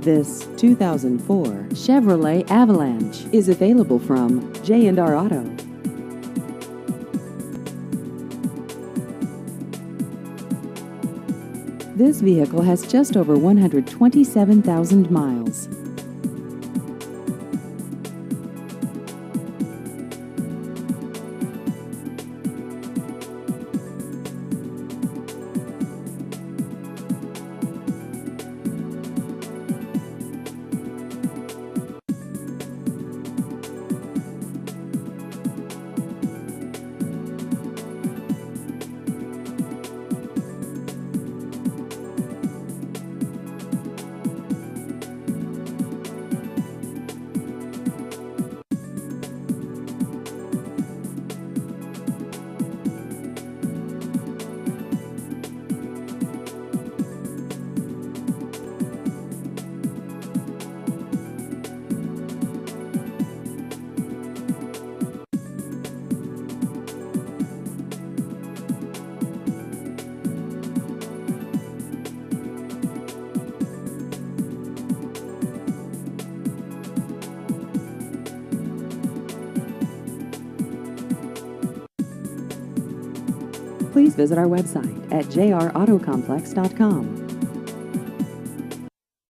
This 2004 Chevrolet Avalanche is available from J&R Auto. This vehicle has just over 127,000 miles. Please visit our website at jrautocomplex.com.